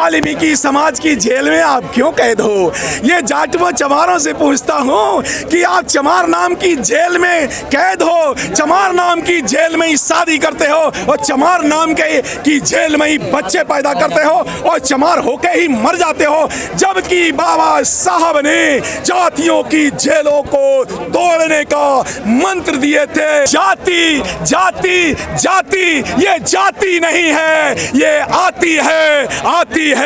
वाल्मीकि समाज की जेल में आप क्यों कैद हो? ये जाट व चमारों से पूछता हूँ कि आप चमार नाम की जेल में कैद हो, चमार नाम की जेल में ही शादी करते हो और चमार नाम की जेल में ही बच्चे पैदा करते हो और चमार होके ही मर जाते हो, जबकि बाबा साहब ने जातियों की जेलों को तोड़ने का मंत्र दिए थे। जाति जाति जाति ये जाति नहीं है, ये आती है आती है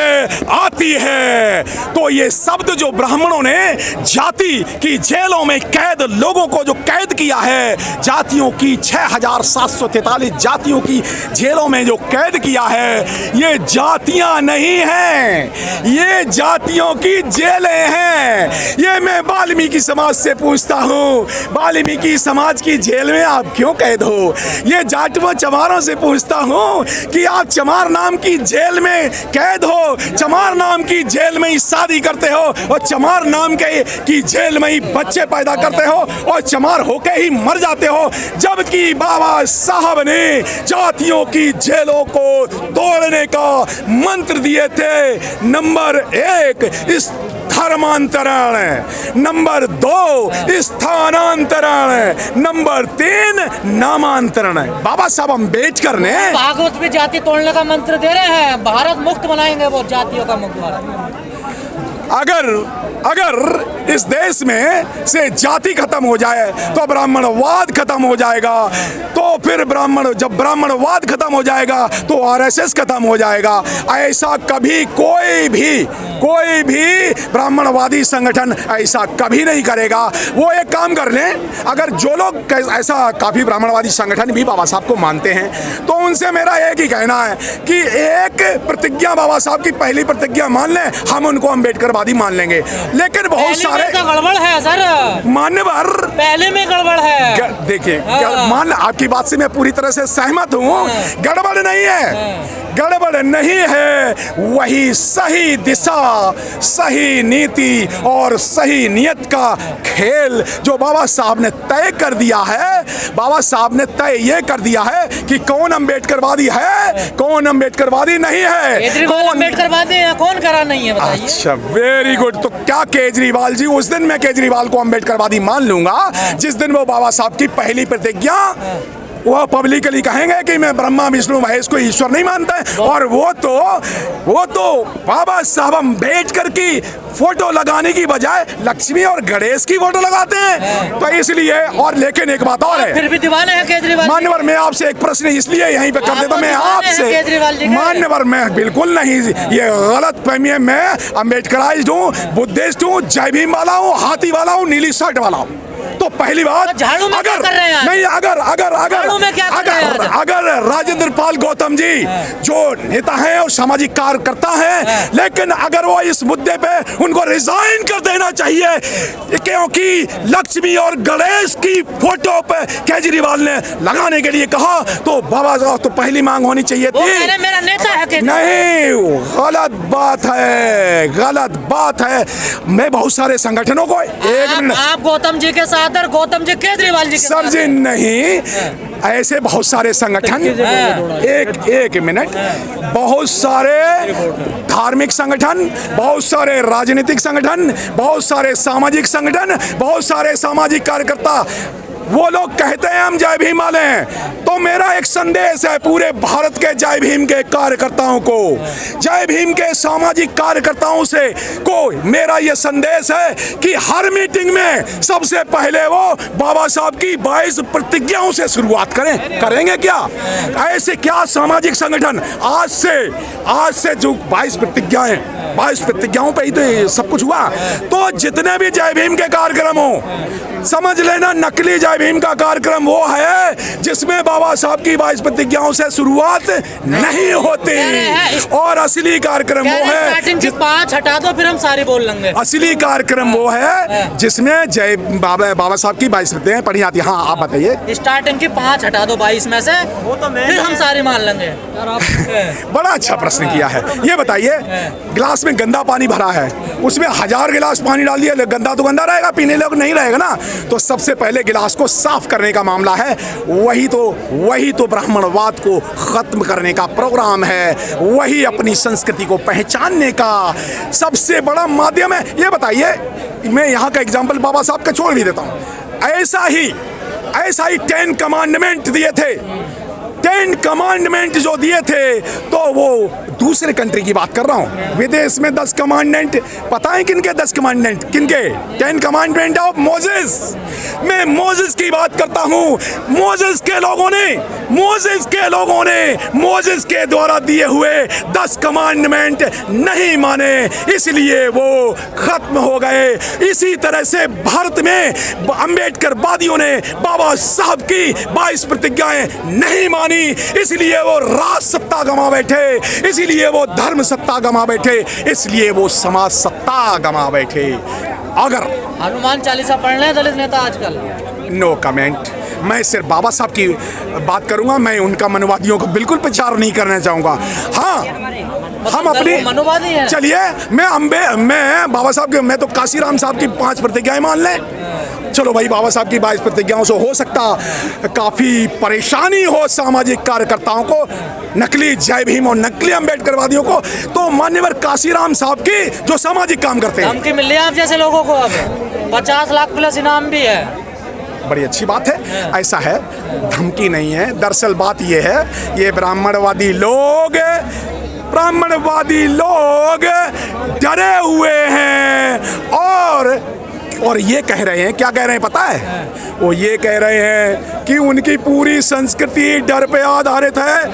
आती है। तो ये शब्द जो ब्राह्मणों ने जाति की जेलों में कैद लोगों को जो कैद किया है, जातियों की 6743 जातियों की जेलों में जो कैद किया है, ये जातियां नहीं हैं, ये जातियों की जेलें हैं। ये मैं वाल्मीकि समाज से पूछता हूँ, वाल्मीकि समाज की जेल में आप क्यों कैद हो? ये जाट व चमारों से पूछता हूँ कि आप चमार नाम की जेल में कैद हो, चमार नाम की जेल में ही शादी करते हो और चमार नाम की जेल में ही बच्चे पैदा करते हो और चमार होके ही मर जाते हो, जबकि बाबा साहब ने जातियों की जेलों को तोड़ने का मंत्र दिए थे। नंबर 1 इस धर्मांतरण, नंबर 2 स्थानांतरण, नंबर 3 नामांतरण। बाबा साहब अम्बेडकर ने भागवत में जाति तोड़ने का मंत्र दे रहे हैं, भारत मुक्त बनाएंगे, वो जातियों का मुक्त भारत। अगर इस देश में से जाति खत्म हो जाए तो ब्राह्मणवाद खत्म हो जाएगा, तो फिर जब ब्राह्मणवाद खत्म हो जाएगा तो आरएसएस खत्म हो जाएगा। ऐसा कभी कोई भी ब्राह्मणवादी संगठन ऐसा कभी नहीं करेगा। वो एक काम कर लें, अगर जो लोग ऐसा काफ़ी ब्राह्मणवादी संगठन भी बाबा साहब को मानते हैं तो उनसे मेरा एक ही कहना है कि एक प्रतिज्ञा बाबा साहब की पहली प्रतिज्ञा मान लें, हम उनको अम्बेडकरवादी मान लेंगे। लेकिन बहुत सारे गड़बड़ है सर, मान्यवर पहले में गड़बड़ है। देखिए मान आपकी बात से मैं पूरी तरह से सहमत हूँ, गड़बड़ नहीं है, गड़बड़ नहीं है। वही सही दिशा, सही नीति और सही नियत का खेल जो बाबा साहब ने तय कर दिया है। बाबा साहब ने तय ये कर दिया है कि कौन अम्बेडकरवादी है, कौन अम्बेडकरवादी नहीं है, कौन अम्बेडकरवादी है, कौन करा नहीं है, बताइए। अच्छा, वेरी गुड। तो क्या केजरीवाल जी, उस दिन मैं केजरीवाल को अम्बेडकरवादी मान लूंगा जिस दिन वो बाबा साहब की पहली प्रतिज्ञा वो पब्लिकली कहेंगे कि मैं ब्रह्मा विष्णु महेश को ईश्वर नहीं मानता है, और वो तो बाबा साहब अम्बेडकर की फोटो लगाने की बजाय लक्ष्मी और गणेश की फोटो लगाते हैं। तो इसलिए, और लेकिन एक बात और है, फिर भी दीवाने हैं केजरीवाल। मान्यवर, मैं आपसे एक प्रश्न इसलिए यहीं पे कर देता हूं, मैं आपसे, मान्यवर, मैं बिल्कुल नहीं, ये गलत फहमी है। मैं अम्बेडकराइज्ड हूँ, बुद्धिस्ट हूँ, जय भीम वाला हूँ, हाथी वाला हूँ, नीली शर्ट वाला हूँ। तो पहली बात, अगर राजेंद्र पाल गौतम जी जो नेता हैं और सामाजिक कार्यकर्ता हैं, लेकिन अगर वो इस मुद्दे पे उनको रिजाइन कर देना चाहिए, क्योंकि लक्ष्मी और गणेश की फोटो पे केजरीवाल ने लगाने के लिए कहा, तो बाबा साहब तो पहली मांग होनी चाहिए थी। मेरा नेता है नहीं, गलत बात है, गलत बात है। मैं बहुत सारे संगठनों को आप गौतम जी के साथ और गौतम जी केजरीवाल जी के सर जी नहीं, ऐसे बहुत सारे संगठन, एक मिनट, बहुत सारे धार्मिक संगठन, बहुत सारे राजनीतिक संगठन, बहुत सारे सामाजिक संगठन, बहुत सारे सामाजिक कार्यकर्ता, वो लोग कहते हैं हम जय भीम वाले हैं। तो मेरा एक संदेश है पूरे भारत के जय भीम के कार्यकर्ताओं को, जय भीम के सामाजिक कार्यकर्ताओं से को मेरा ये संदेश है कि हर मीटिंग में सबसे पहले वो बाबा साहब की 22 प्रतिज्ञाओं से शुरुआत करेंगे क्या? ऐसे क्या सामाजिक संगठन आज से जो 22 प्रतिज्ञाएं, 22 प्रतिज्ञाओं पे ही तो सब कुछ हुआ। तो जितने भी जय भीम के कार्यक्रम हो, समझ लेना नकली जय भीम का कार्यक्रम वो है जिसमें बाबा साहब की 22 प्रतिज्ञाओं से शुरुआत नहीं होती, और असली कार्यक्रम वो है, 5 हटा दो फिर हम सारे बोल लेंगे। असली कार्यक्रम वो है जिसमें जय बाबा साहब की 22 प्रतिज्ञाएं पढ़ी जाती है। हाँ, आप बताइए। स्टार्टिंग की 5 हटा दो 22 में से, वो तो फिर हम सारे मान लेंगे। बड़ा अच्छा प्रश्न किया है। ये बताइए, गिलास में गंदा पानी भरा है, उसमें 1000 गिलास पानी डाल दिया, गंदा तो गंदा रहेगा, पीने लायक नहीं रहेगा ना। तो सबसे पहले गिलास को को साफ करने का मामला है, वही तो ब्राह्मणवाद को खत्म करने का प्रोग्राम है, वही अपनी संस्कृति को पहचानने का सबसे बड़ा माध्यम है। ये बताइए, मैं यहाँ का एग्जाम्पल बाबा साहब का छोड़ भी देता हूँ। ऐसा ही 10 कमांडमेंट दिए थे, 10 कमांडमेंट जो दिए थे, तो वो दूसरे कंट्री की बात कर रहा हूँ। विदेश में 10 कमांडमेंट, पता है किनके 10 कमांडमेंट, किनके? 10 कमांडमेंट ऑफ मोसेस। मैं मोसेस की बात करता हूँ। मोसेस के द्वारा दिए हुए 10 कमांडमेंट नहीं माने, इसलिए वो खत्म हो गए। इसी तरह से भारत में अंबेडकर वादियों ने बाबा साहब की 22 प्रतिज्ञाएं नहीं मानी, इसलिए वो राज सत्ता गंवा बैठे, इसलिए वो धर्म सत्ता गंवा बैठे, इसलिए वो समाज सत्ता गंवा बैठे। अगर हनुमान चालीसा पढ़ रहे हैं दलित नेता आजकल। No comment. मैं सिर्फ बाबा साहब की बात करूंगा, मैं उनका मनवादियों को बिल्कुल प्रचार नहीं करना चाहूंगा। हाँ, हम अपनी मनोवादी हैं। चलिए, मैं बाबा साहब के, मैं तो काशीराम साहब की 5 प्रतिज्ञाएं मान लें। चलो भाई, बाबा साहब की 22 प्रतिज्ञाओं से हो सकता काफ़ी परेशानी हो सामाजिक कार्यकर्ताओं को, नकली जय भीम और नकली अम्बेडकरवादियों को, तो मान्यवर काशीराम साहब की जो सामाजिक काम करते हैं। धमकी मिल रही है आप जैसे लोगों को, अब 50 लाख प्लस इनाम भी है। बड़ी अच्छी बात है। ऐसा है, धमकी नहीं है, दरअसल बात ये है, ये ब्राह्मणवादी लोग डरे हुए हैं और ये कह रहे हैं, क्या कह रहे हैं पता है? वो ये कह रहे हैं कि उनकी पूरी संस्कृति डर पे आधारित है।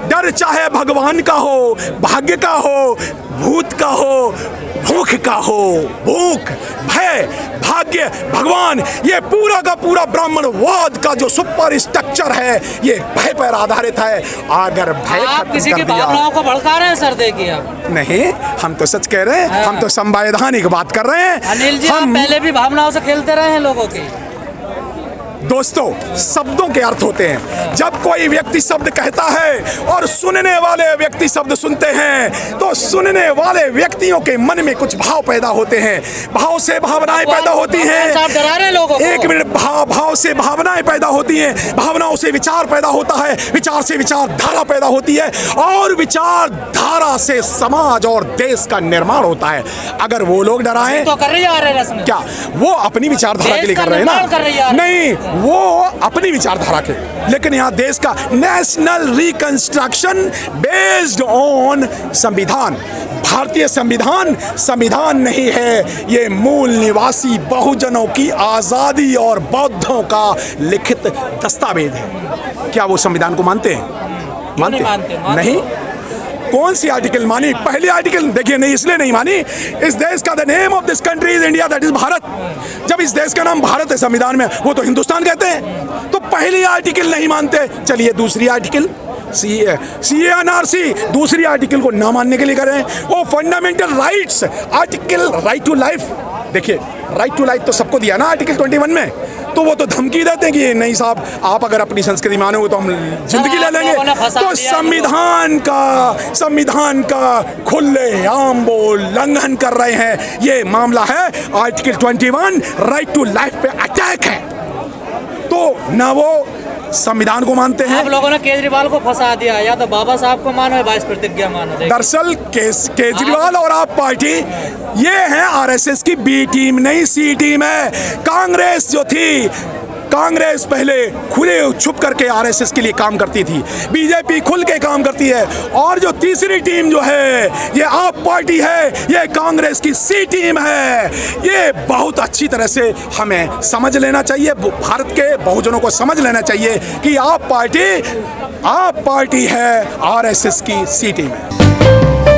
डर चाहे भगवान का हो, भाग्य का हो, भूत का हो, भूख का हो, भूख, भय, भाग्य, भगवान, ये पूरा का पूरा ब्राह्मणवाद का जो सुपर स्ट्रक्चर है, ये भय पर आधारित है। अगर भय आप किसी की भावनाओं को भड़का रहे हैं सर, देखिए आप। नहीं, हम तो सच कह रहे हैं, हम तो संवैधानिक बात कर रहे हैं। अनिल जी, आप पहले भी भावनाओं से खेलते रहे हैं लोगों की। दोस्तों, शब्दों के अर्थ होते हैं। जब कोई व्यक्ति शब्द कहता है और सुनने वाले व्यक्ति शब्द सुनते हैं, तो सुनने वाले व्यक्तियों के मन में कुछ भाव पैदा होते हैं, भाव से भावनाएं पैदा होती हैं। एक मिनट, भाव से भावनाएं पैदा होती हैं, भावनाओं से विचार पैदा होता है, विचार से विचारधारा पैदा होती है, और विचारधारा से समाज और देश का निर्माण होता है। अगर वो लोग डराएं तो कर रही है, क्या वो अपनी विचारधारा के लिए कर रहे हैं ना? नहीं, वो अपनी विचारधारा के, लेकिन यहाँ देश का नेशनल रिकंस्ट्रक्शन बेस्ड ऑन संविधान, भारतीय संविधान नहीं है, ये मूल निवासी बहुजनों की आजादी और बौद्धों का लिखित दस्तावेज है। क्या वो संविधान को मानते हैं? मानते नहीं। कौन सी आर्टिकल मानी? पहली आर्टिकल देखिए, नहीं इसलिए नहीं मानी, इस देश का the name of this country is India, that is Bharat. जब इस देश का नाम भारत है संविधान में, वो तो हिंदुस्तान कहते हैं, तो पहली आर्टिकल नहीं मानते। चलिए, दूसरी आर्टिकल CA/NRC, दूसरी आर्टिकल को ना मानने के लिए करें। वो fundamental rights, article right to life, देखिए राइट टू लाइफ तो सबको दिया ना आर्टिकल 21 में, तो वो तो धमकी देते हैं कि नहीं साहब, आप अगर अपनी संस्कृति मानोगे तो हम जिंदगी ले लेंगे। तो संविधान का खुलेआम वो उल्लंघन कर रहे हैं। ये मामला है आर्टिकल 21 राइट टू लाइफ पे अटैक है। तो ना वो संविधान को मानते हैं। आप लोगों ने केजरीवाल को फंसा दिया, या तो बाबा साहब को मानो या 22 प्रतिज्ञा मानो। दरअसल केजरीवाल और आप पार्टी ये है आरएसएस की बी टीम नहीं, सी टीम है। कांग्रेस जो थी, कांग्रेस पहले खुले छुप करके आरएसएस के लिए काम करती थी, बीजेपी खुल के काम करती है, और जो तीसरी टीम जो है ये आप पार्टी है, ये कांग्रेस की सी टीम है। ये बहुत अच्छी तरह से हमें समझ लेना चाहिए, भारत के बहुजनों को समझ लेना चाहिए कि आप पार्टी है, आरएसएस की सी टीम है।